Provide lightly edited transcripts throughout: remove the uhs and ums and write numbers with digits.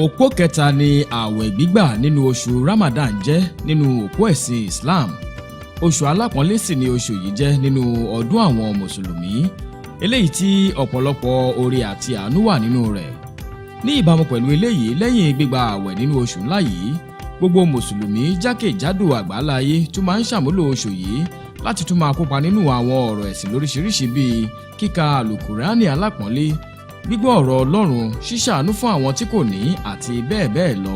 Òpó kẹta ni ààwẹ̀ gbígbà nínú oṣù Ramadan jẹ́ nínú òpó ẹ̀sìn Islam. Oṣù alápọ̀nlé sì ni oṣù yìí jẹ́ nínú ọdún àwọn Mùsùlùmí, eléyìí tí ọ̀pọ̀lọpọ̀ oore àti àánú wà nínú rẹ̀. Ní ìbámu pẹ̀lú eléyìí, lẹ́yìn gbígba ààwẹ̀ nínú oṣù ńlá yìí, gbogbo Mùsùlùmí jákèjádò àgbáláyé tún máa ń ṣàmúlò oṣù yìí láti tún máa kópa nínú àwọn ọ̀rọ̀ ẹ̀sìn lóríṣiríṣi bíi kíka àlùkùránì alápọ̀nlé, gbígbọ́ ọ̀rọ̀ Ọlọ́run, ṣíṣàánú fún àwọn tí kò ní àti bẹ́ẹ̀ bẹ́ẹ̀ lọ.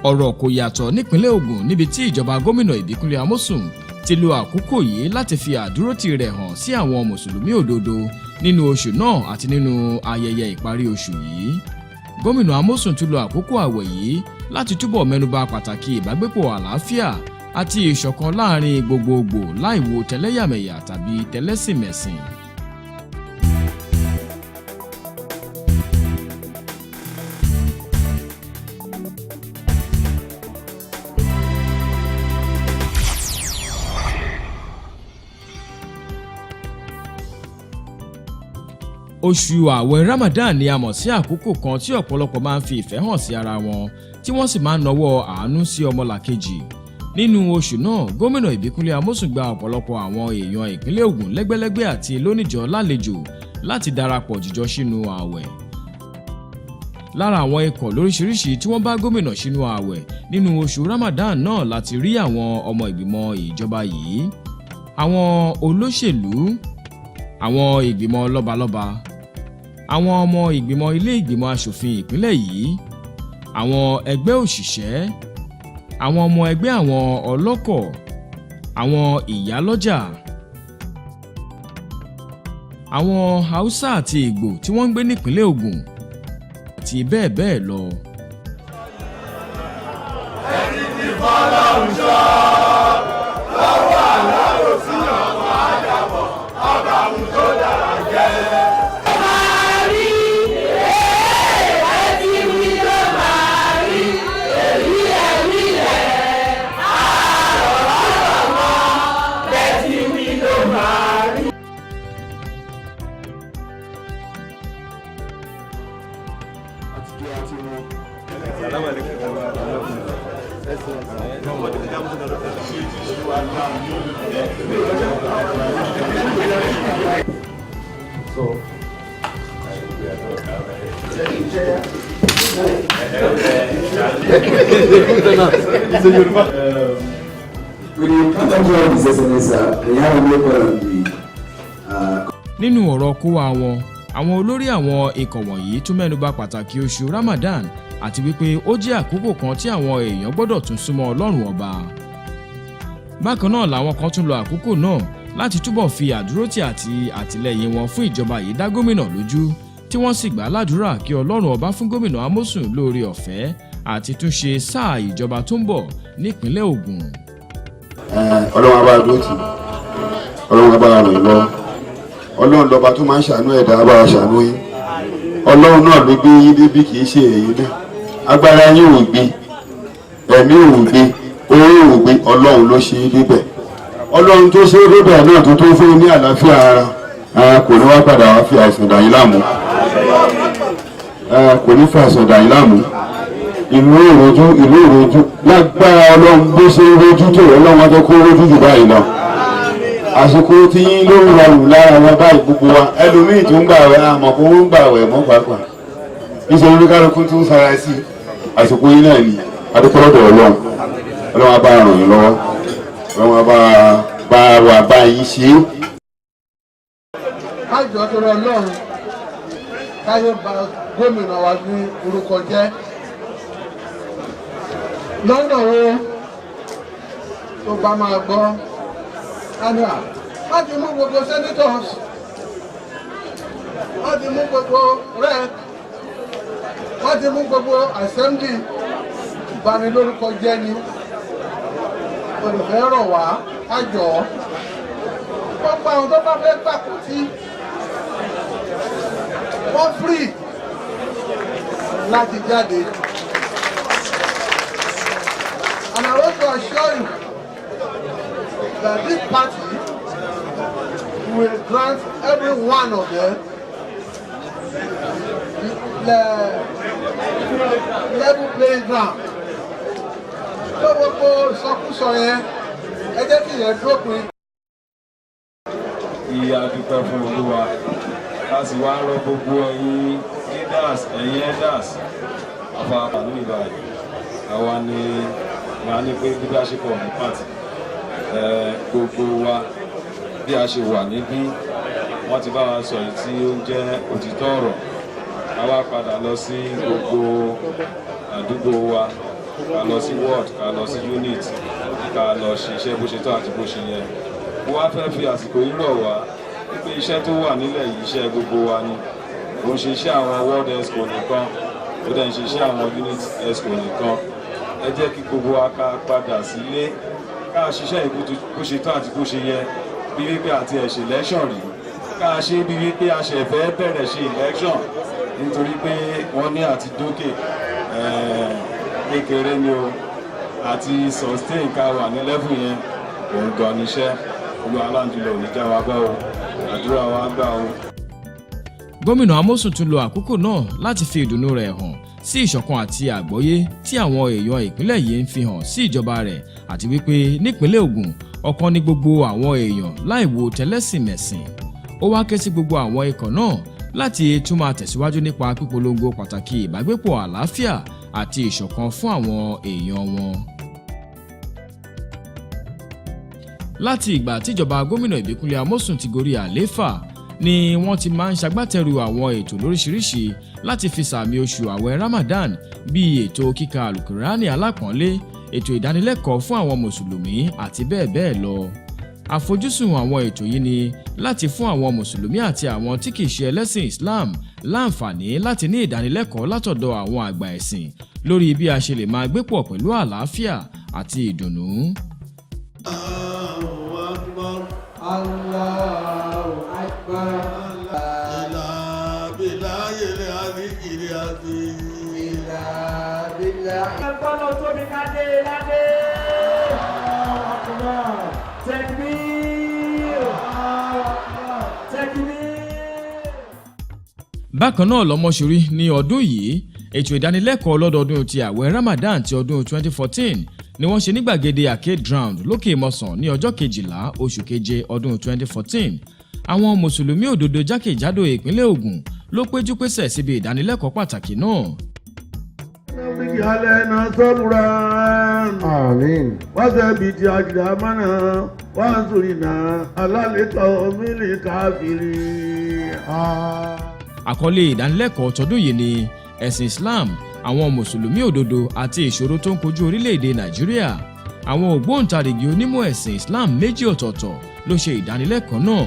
Ọ̀rọ̀ kò yàtọ̀ nípínlẹ̀ Ogun níbi tí ìjọba gómìnà Ipinle Amosun ti lo àkókò yìí láti fi àdúrótì rẹ̀ hàn sí àwọn Mùsùlùmí òdodo nínú oṣù náà àti nínú ayẹyẹ ìparí oṣù yìí. Gómìnà Amosun tún lo àkókò àwẹ̀ yìí láti túbọ̀ mẹ́nubà pàtàkì ìbágbépọ̀ àlàáfíà àti ìṣọ̀kan láàrin gbogbogbò láìwo tẹlẹ́yàmẹ̀yà tàbí tẹlẹ́sìnmẹ̀sìn. Oṣù àwẹ̀ Ramadan ni a mọ̀ sí àkókò kan tí ọ̀pọ̀lọpọ̀ máa ń fi ìfẹ́ hàn sí ara wọn tí wọ́n sì máa ń nawọ́ àánú sí ọmọlàkejì. Nínú oṣù náà, gómìnà Ipinle Amosun gba ọ̀pọ̀lọpọ̀ àwọn èèyàn ìpínlẹ̀ Ogun lẹ́gbẹ́lẹ́gbẹ́ àti lóníjọ lálejò láti darapọ̀ jíjọ sínú àwẹ̀. Lára àwọn ikọ̀ lóríṣiríṣi tí wọ́n bá gómìnà sínú àwẹ̀ nínú oṣù Ramadan náà láti rí àwọn ọmọ ìgbìmọ̀ ìjọba yìí, àwọn olóṣèlú, àwọn ìgbìmọ̀ lọ́balọ́ba, àwọn ọmọ ìgbìmọ̀ ilé ìgbìmọ̀ aṣòfin ìpínlẹ̀ yìí, àwọn ẹgbẹ́ òṣìṣẹ́, àwọn ọmọ ẹgbẹ́ àwọn ọlọ́kọ̀, àwọn ìyálọ́jà, àwọn Haúsá àti Ìgbò tí wọ́n ń gbé nípínlẹ̀ Ògùn àti bẹ́ẹ̀ bẹ́ẹ̀ lọ. Ẹni tí fọ́lọ́run ṣọ́ lọ́wọ́ àlárò sí ọmọ àdàbọ̀ ọba àwọn tó dára jẹ́. Nínú ọ̀rọ̀ kó wa wọn, àwọn olórí àwọn ikọ̀ wọ̀nyí tún mẹ́nubà pàtàkì oṣù Ramadan àti wípé ó jẹ́ àkókò kan tí àwọn èèyàn gbọ́dọ̀ tún súnmọ́ Ọlọ́run ọba. Bákan náà làwọn kan tún lo àkókò náà láti túbọ̀ fi àdúrótì àti àtìlẹ́yìn wọn fún ìjọba yìí dá gómìnà lójú, tí wọ́n sì gbà ládùúrà kí Ọlọ́run ọba fún gómìnà Amosun lóore ọ̀fẹ́ àti túnṣe sáà ìjọba tó ń bọ̀ nípínlẹ̀ Ògùn. Ọlọ́run abá dúró tì, Ọlọ́run abá ràn yín lọ, Ọlọ́run lọ́ba tó máa ń ṣàánú ẹ̀dá abá ṣàánú yín. Ọlọ́run náà ló gbé yín débi, kì í ṣe èyí náà. Agbára yín ò gbé, ẹ̀mí ò gbé, orí ò gbé, Ọlọ́run ló ṣe é débẹ̀. Ọlọ́run tó ṣe é débẹ̀ náà tó fún ní àlàáfíà ara kò ní wá padà wá fi àìsàn dà yín láàmú. Kò ní fi àìsàn dà yín láàmú. Ìlú ìrojú lágbára Ọlọ́run bó ṣe ń rojú tó Ọlọ́run ọjọ́ kó rojú jù báyìí lọ. Àsìkò tí yín ló ń rọrùn lára wọn báyìí gbogbo wa, ẹlòmíì tó ń gbààwẹ̀ àmọ́ kó ń gbààwẹ̀ mọ́ pàápàá. Níṣẹ́ orí kálukú tó ń sara sí àsìkò yín náà ni adúpọ̀lọ́dọ̀ Ọlọ́run. Ọlọ́run á bá ràn yín lọ́wọ́, Ọlọ́run á bá wà bá yín ṣe é. Kájọ tó rọ Ọlọ́run káyé ba gómìnà wa ní orúkọ jẹ́. Lọ́nà wo tó bá máa gbọ́ àná láti mú gbogbo senators, láti mú gbogbo rep, láti mú gbogbo assembly ìbanilórúkọ jẹ́ ni olùfẹ́ rọ̀ wá kájọ gbogbo àwọn tó bá fẹ́ gbàkó tí wọ́n free láti jáde. And I want to assure you that this party will grant every one of them the level playing ground. Tó gbogbo ìsọkúsọ yẹn, ẹ jẹ́ kí ìyẹn dópin. Ìyá dúpẹ́ fún Olúwa, a sì wá rọ gbogbo ẹ̀yin leaders, ẹ̀yin elders, àfààfà ní ìbàdàn. Àwa ni wà ní pé leadership of the party. Gbogbo wa bí a ṣe wà níbí, wọ́n ti bá wa sọ èyí tí ó ń jẹ́ òtítọ́ ọ̀rọ̀. A wá padà lọ sí gbogbo àdúgbò wa, ká lọ sí ward, ká lọ sí unit, ká lọ ṣiṣẹ́ bó ṣe tọ́ àti bó ṣe yẹ. Mo wá fẹ́ fi àsìkò yìí rọ̀ wá pé iṣẹ́ tó wà nílẹ̀ yìí iṣẹ́ gbogbo wa ni. Mo ń ṣe iṣẹ́ àwọn ward exco nìkan, ó dẹ̀ ń ṣe iṣẹ́ àwọn unit exco nìkan. Ẹ jẹ́ kí gbogbo wa ká padà sílé, ká ṣiṣẹ́ ìbú bó ṣe tọ́ àti bó ṣe yẹ, bí wípé àti ẹ̀ ṣe election rí, ká ṣe bí wípé a ṣẹ̀ fẹ́ bẹ̀rẹ̀ ṣe election nítorí pé wọ́n ní àti dókè kékeré ni o, àti sustain ká wà ní level yẹn òun gan níṣẹ́. Olúwa aláǹdúlẹ̀ ò ní já wa gbọ́ o, àdúrà wa gbà o. Gómìnà Amosun tún lo àkókò náà láti fi ìdùnnú rẹ̀ hàn sí ìṣọ̀kan àti àgbọ́yé tí àwọn èèyàn ìpínlẹ̀ yìí ń fi hàn sí ìjọba rẹ̀ àti wípé nípínlẹ̀ Ògùn ọ̀kan ní gbogbo àwọn èèyàn láì wo tẹlẹ́sìnmẹ̀sìn. Ó wá ké sí gbogbo àwọn ikọ̀ náà láti tún máa tẹ̀síwájú nípa pípolongo pàtàkì ìbágbépọ̀ àlàáfíà àti ìṣọ̀kan fún àwọn èèyàn wọn. Láti ìgbà tíjọba gómìnà Ìbíkúnlé Amosun ti gorí àlééfà ni wọ́n ti máa ń ṣagbátẹrù àwọn ètò lóríṣiríṣi láti fi sàmì oṣù àwẹ̀ Ramadan bíi ètò kíka àlùkùránì alápọ̀nlé, ètò ìdánilẹ́kọ̀ọ́ fún àwọn mùsùlùmí àti bẹ́ẹ̀ bẹ́ẹ̀ lọ. Àfojúsùn àwọn ètò yìí ni láti fún àwọn mùsùlùmí àti àwọn tí kìí ṣe ẹlẹ́sìn Islam láǹfààní láti ní ìdánilẹ́kọ̀ọ́ látọ̀dọ̀ àwọn àgbà ẹ̀sìn lórí bí a ṣe lè máa gbé pọ̀ pẹ̀lú àlàáfíà àti ìdùnnú. Allahu Akbar. Ẹgbọ́n tó mi ká dé ládé. Bákan náà lọ́mọṣorí ní ọdún yìí, ètò ìdánilẹ́kọ̀ọ́ lọ́dọọdún ti àwẹ̀ Ramadan ti ọdún 2014 ni wọ́n ṣe ní gbàgede Arcade Ground lókè Ìmọ̀sán ní ọjọ́ 12 oṣù keje ọdún 2014. Àwọn mùsùlùmí òdodo jákèjádò ìpínlẹ̀ Ògùn ló péjú pésẹ̀ síbi ìdánilẹ́kọ̀ọ́ pàtàkì náà. Àmín. Wazabiti akidamana wansurina alaleta omili kafiri. Àkọlé ìdánilẹ́kọ̀ọ́ tọdún yìí ni ẹ̀sìn Islam, àwọn mùsùlùmí òdodo àti ìṣòro tó ń kojú orílẹ̀-èdè Nàìjíríà. Àwọn ògbóǹtarìgì onímọ̀ ẹ̀sìn Islam méjì ọ̀tọ̀ọ̀tọ̀ ló ṣe ìdánilẹ́kọ̀ọ́ náà.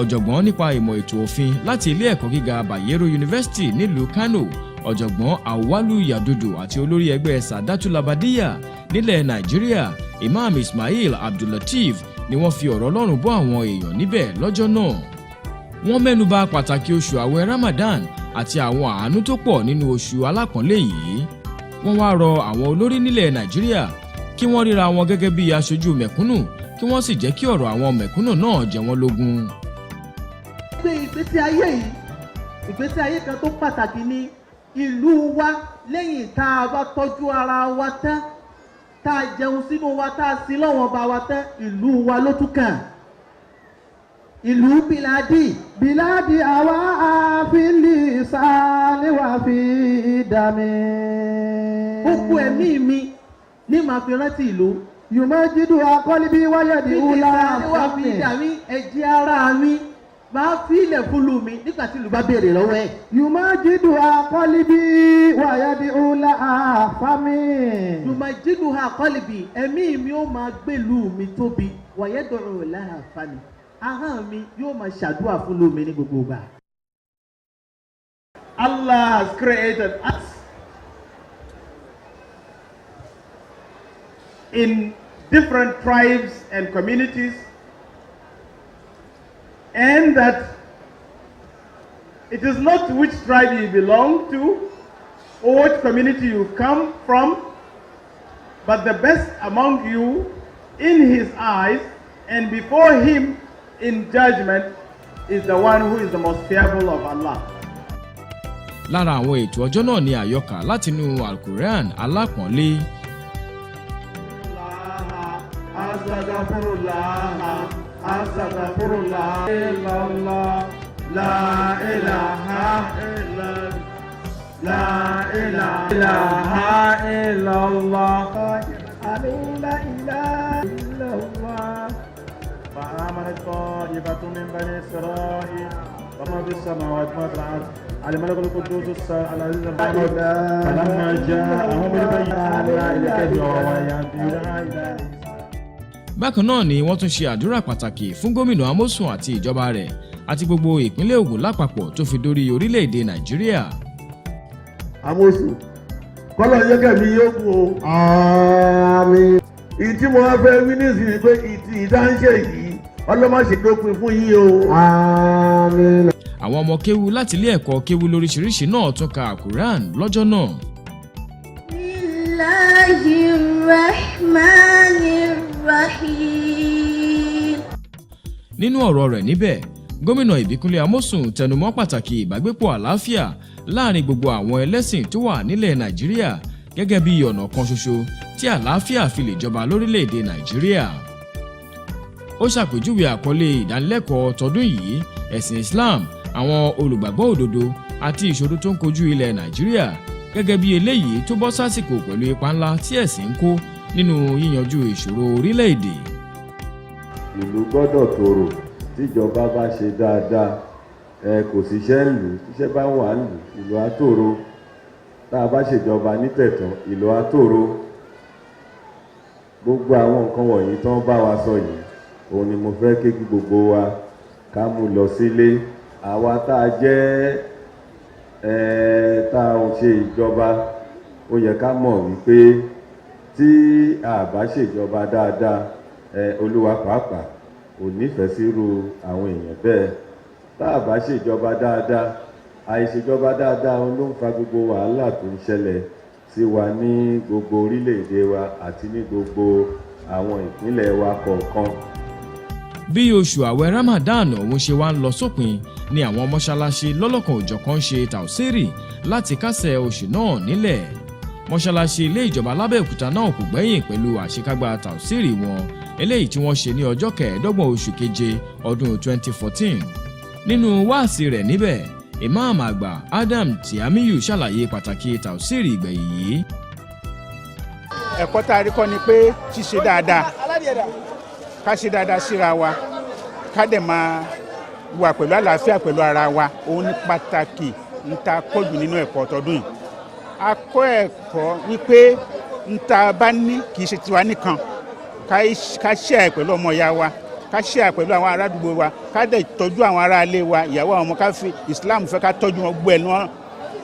Ọ̀jọ̀gbọ́n nípa ìmọ̀ ètò òfin láti ilé ẹ̀kọ́ gíga Bayero University nílùú Kano, ọ̀jọ̀gbọ́n Awalu Yadudu àti olórí ẹgbẹ́ Sadatu Labadiya nílẹ̀ Nàìjíríà, Imam Ismail Abdullateef ni wọ́n fi ọ̀rọ̀ Ọlọ́run bọ́ àwọn èèyàn níbẹ̀ lọ́jọ́ náà. Wọ́n mẹ́nuba pàtàkì oṣù àwẹ̀ Ramadan àti àwọn àánú tó pọ̀ nínú oṣù alápọ̀nlé yìí. Wọ́n wá rọ àwọn olórí nílẹ̀ Nàìjíríà kí wọ́n ríra wọn gẹ́gẹ́ bí aṣojú mẹ̀kúnnù kí wọ́n sì jẹ́ kí ọ̀rọ̀ àwọn mẹ̀kúnnù náà jẹ wọ́n lógún. Ìgbésí ayé yìí, ìgbésí ayé kan tó pàtàkì ní ìlú wa lẹ́yìn tá a bá tọ́jú ara wa tán, tá a jẹun sínú wa, tá a sin lọ́wọ́n bá wa tán, ìlú wa ló tún kàn. Ìlú bìládì àwa àfíìlì sáníwá fi dàmí. Gbogbo ẹ̀mí mi ní màá fi rántí ìlú. Yùmọ̀ jídù akọ́líbí wáyẹ̀dì ńlá fi dàmí ẹ̀jẹ̀ ara mi. Máa fi ilẹ̀ fúlù mi nígbà tí ìlú bá béèrè lọ́wọ́ ẹ̀. Yùmọ̀ jídù akọ́líbí wáyẹ̀dì ńlá àfámi. Yùmọ̀ jídù akọ́líbí ẹ̀mí mi ó máa gbèlú mi tóbi wáyẹ̀dì ńlá àfámi. Ahọ́n mi yóò máa ṣàdúrà fún lómi ní gbogbo ìgbà. Allah has created us in different tribes and communities, and that it is not which tribe you belong to or what community you come from, but the best among you in his eyes and before him in judgment is the one who is the most fearful of Allah. lára àwọn ètò ọjọ́ náà ni àyọkà látinú Al-Quran alápọ̀nlé. فآمنت طائفة من بني إسرائيل وما في السماوات وما في الأرض الملك القدوس العزيز الحكيم فلما جاءهم البينات bákan náà ni wọ́n tún ṣe àdúrà pàtàkì fún gómìnà Amosun àti ìjọba rẹ̀ àti gbogbo ìpínlẹ̀ Ògùn lápapọ̀ tó fi dórí orílẹ̀-èdè Nàìjíríà. Amosun kọ́lọ̀ yẹ́kẹ̀mí yóò kú o. Àmín. Ìtí mo wá fẹ́ wí nísìnyí pé ìdáńṣe yìí ọlọ́mọṣe dópin fún yín o. Àmín. àwọn ọmọ kéwu láti ilé ẹ̀kọ́ kéwu lóríṣiríṣi náà tún ka Quran lọ́jọ́ náà. Bismillahirrahmanirrahim. nínú ọ̀rọ̀ rẹ̀ níbẹ̀ gómìnà Ìbíkúnlé Amosun tẹnumọ́ pàtàkì ìbágbépọ̀ àlàáfíà láàrin gbogbo àwọn ẹlẹ́sìn tó wà nílẹ̀ Nàìjíríà gẹ́gẹ́ bí ọ̀nà kan ṣoṣo tí àlàáfíà fi lè jọba lórílẹ̀‐èdè Nàìjíríà. ó ṣàpèjúwe àkọlé ìdánilẹ́kọ̀ọ́ tọdún yìí ẹ̀sìn Islam àwọn olùgbàgbọ́ òdodo àti ìṣòro tó ń kojú ilẹ̀ Nàìjíríà gẹ́gẹ́ bí eléyìí tó bọ́ sásìkò pẹ̀lú ipa ńlá tí ẹ̀sìn ń kó nínú yíyanjú ìṣòro orílẹ̀‐èdè. ìlú gbọ́dọ̀ tòrò tíjọba bá ṣe dáadáa kò síṣẹ́ ń lù tíṣẹ́ bá wà ń lù ìlú á tòrò tá a bá ṣèjọba nítẹ̀tàn ìlú á tòrò gbogbo àwọn nǹkan wọ̀nyí tán bá wa sọ yìí òun ni mo fẹ́ kí gbogbo wa ká mú lọ sílé àwa tá a jẹ́ tá a ń ṣe ìjọba ó yẹ ká mọ̀ wípé tí a bá ṣèjọba dáadáa olúwa pàápàá ò nífẹ̀ẹ́ sírú àwọn èèyàn bẹ́ẹ̀ tá a bá ṣèjọba dáadáa àìṣèjọba dáadáa ló ń fa gbogbo wàhálà tó ń ṣẹlẹ̀ sí wa ní gbogbo orílẹ̀-èdè wa àti ní gbogbo àwọn ìpínlẹ̀ wa kọ̀ọ̀kan. bí oṣù àwẹ̀ Ramadan òun ṣe wá ń lọ sópin ni àwọn mọ́ṣáláṣí lọ́lọ́kan òjọ̀kan ṣe tàùsírì láti kásẹ̀ oṣù náà nílẹ̀. mọ́ṣáláṣí ilé ìjọba lábẹ́òkúta náà kò gbẹ́yìn pẹ̀lú àṣekágbá tàùsírì wọn eléyìí tí wọ́n ṣe ní ọjọ́ 15 oṣù keje ọdún 2014. nínú wáàsí rẹ̀ níbẹ̀ Imam àgbà Adam Tiamiyu ṣàlàyé pàtàkì tàùsírì ìgbẹ̀yìn yìí. ẹ̀kọ́ tá a rí kọ́ ni pé ṣíṣe dáadáa ká ṣe dáadáa síra wa ká dẹ̀ máa wà pẹ̀lú àlàáfíà pẹ̀lú ara wa òun ní pàtàkì ń ta kọ́jù nínú ẹ̀kọ́ tọdún yìí. a kọ́ ẹ̀kọ́ wípé ń ta bá ní kì í ṣe tiwa nìkan ká share pẹ̀lú ọmọ ìyá wa ká share pẹ̀lú àwọn ará àdúgbò wa ká dẹ̀ tọ́jú àwọn ará ilé wa ìyàwó àwọn ọmọ ká fi Islam fẹ́ ká tọ́jú wọn gbọ́ ẹ̀ ní wọn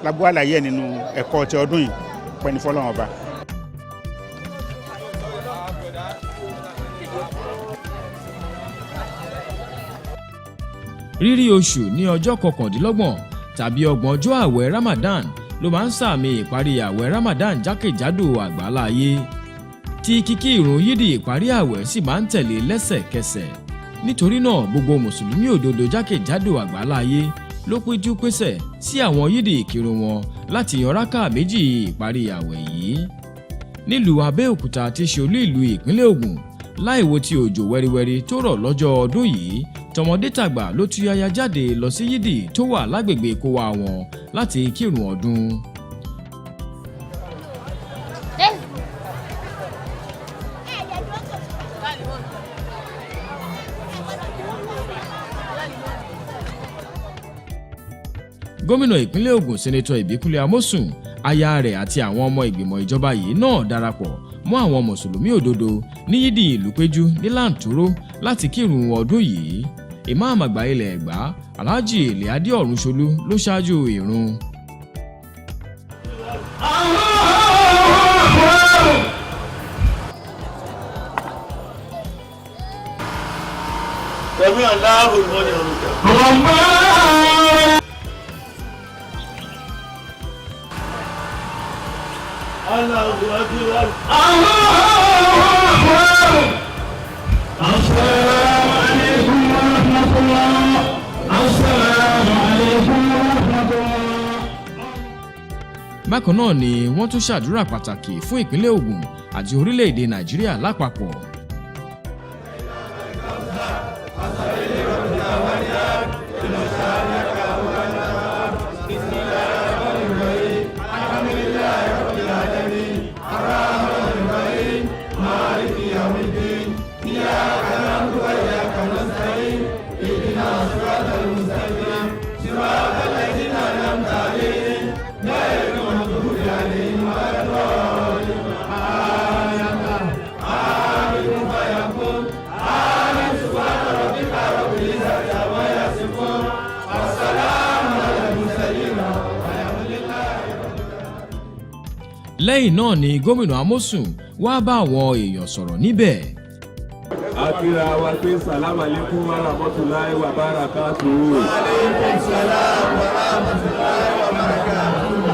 lábúwá àlàyé nínú ẹ̀kọ́ ti ọdún yìí pẹ̀lú fọlọ́wọn ọba. rírí oṣù ní ọjọ́ 29 tàbí 30 ọjọ́ àwẹ̀ Ramadan ló máa ń sàmì ìparí àwẹ̀ Ramadan jákèjádò àgbáláyé tí kíkí ìrun yídì ìparí àwẹ̀ sì máa ń tẹ̀lé lẹ́sẹ̀kẹsẹ̀. nítorí náà gbogbo mùsùlùmí òdodo jákèjádò àgbáláyé ló péjú pésẹ̀ sí àwọn yídì ìkírun wọn láti yan rákà méjì ìparí àwẹ̀ yìí. nílùú Abẹ́òkúta tí ṣe olú ìlú ìpínlẹ̀ Ògùn láìwo tí òjò wẹ́ríwẹ́rí tó rọ̀ lọ́jọ́ ọdún yìí tọmọdé tàgbà ló tú yáyá jáde lọ sí yídì tó wà lágbègbè kówá wọn láti kírun ọdún. gómìnà ìpínlẹ̀ Ògùn sẹ́nẹ́tọ̀ Ìbíkúnlé Amosun aya rẹ̀ àti àwọn ọmọ ìgbìmọ̀ ìjọba yìí náà darapọ̀ mọ́ àwọn mùsùlùmí òdodo ní yídì ìlú péjú ní Lantoro láti kírun ọdún yìí. Imam àgbà ilẹ̀ Ẹ̀gbá Alhaji Eliade Ọ̀rúnṣolú ló ṣáájú ìrun. Bákan náà ni wọ́n tún ṣàdúrà pàtàkì fún ìpínlẹ̀ Ogun àti orílẹ̀-èdè Nàìjíríà lápapọ̀. Lẹ́yìn náà ni gómìnà Amosun wá bá àwọn èèyàn sọ̀rọ̀ níbẹ̀. Akira wa pé salamu alaikum wa rahmatulahi wa barakatuhu. Alaikum salam wa rahmatulahi wa barakatuhu.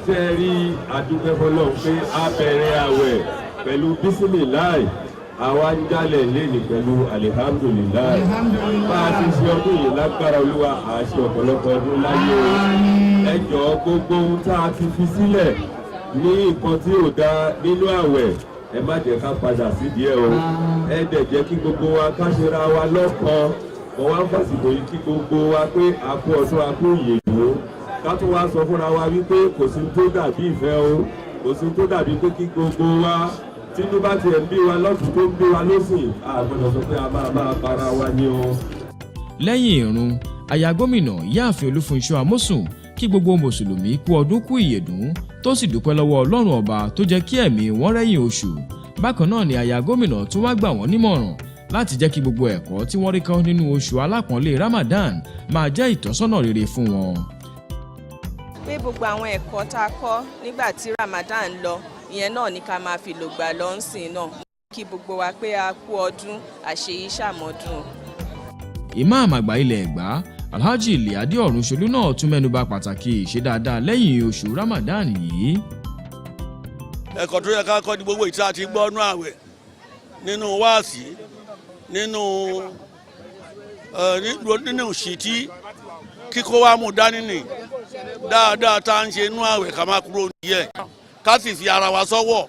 Ṣé rí àdúgbò fọlọ́ pé a bẹ̀rẹ̀ àwẹ̀ pẹ̀lú bísímìláì àwa ń jálẹ̀ lẹ́yìn pẹ̀lú alihamdulilayi. Bá a ti ṣe ọdún yìí lágbára Olúwa àṣẹ ọ̀pọ̀lọpọ̀ ọdún láyé o. Ẹ jọ̀ọ́ gbogbo ohun tá a ti fi sílẹ̀ ní nǹkan tí ò dá nínú àwẹ̀ ẹ má jẹ́ ká padà sídìí ẹ̀ o. Ẹ dẹ̀ jẹ́ kí gbogbo wa ká ṣera wa lọ́kàn. Mo wá ń fàsìkò yìí kí gbogbo wa pé a kú ọdún a kú ìyèwò. Ká tún wá sọ fúnra wa wípé kò sí tó dàbí ìfẹ́ o. Kò sí tó dàbí pé kí gbogbo wa tínú bá tiẹ̀ ń bí wa lọ́tún tó ń bí wa lọ́sìn a gbọ́dọ̀ sọ pé a máa para wa ní o. Lẹ́yìn ìrun aya gómìnà Ìyáàfin Olúfunṣọ́ Amosun kí gbogbo mùsùlùmí kú ọdún kú ìyèdún tó sì dúpẹ́ lọ́wọ́ Ọlọ́run ọba tó jẹ́ kí ẹ̀mí wọn rẹ́yìn oṣù. Bákan náà ni aya gómìnà tún wá gbà wọ́n nímọ̀ràn láti jẹ́ kí gbogbo ẹ̀kọ́ tí wọ́n rí kọ́ nínú oṣù alápọ̀nlé Ramadan máa jẹ́ ìtọ́sọ́nà rere fún wọn. Pé gbogbo àwọn ẹ̀kọ́ tá a kọ́ nígbà tí Ramadan lọ ìyẹn náà ní ká máa fi lògbà lọ́nsìn náà kí gbogbo wa pé a kú ọdún àṣeyí ṣàmọ́dún. Ìmáàmù àgbà ilẹ̀ Ẹ̀gbá Alhaji Liade Ọ̀rúnṣolú náà tún mẹ́nubà pàtàkì ìṣe dáadáa lẹ́yìn oṣù Ramadan yìí. Ẹ̀kọ́ tó yẹ ká kọ́ ní gbogbo ìta àti gbọ́nú àwẹ̀ nínú wáàsí nínú ṣìtí kíkó wa mú dání nì dáadáa tá à ń ṣe inú àwẹ̀ ká má kúrò níyẹ̀ ká sì fi ara wa sọ́wọ́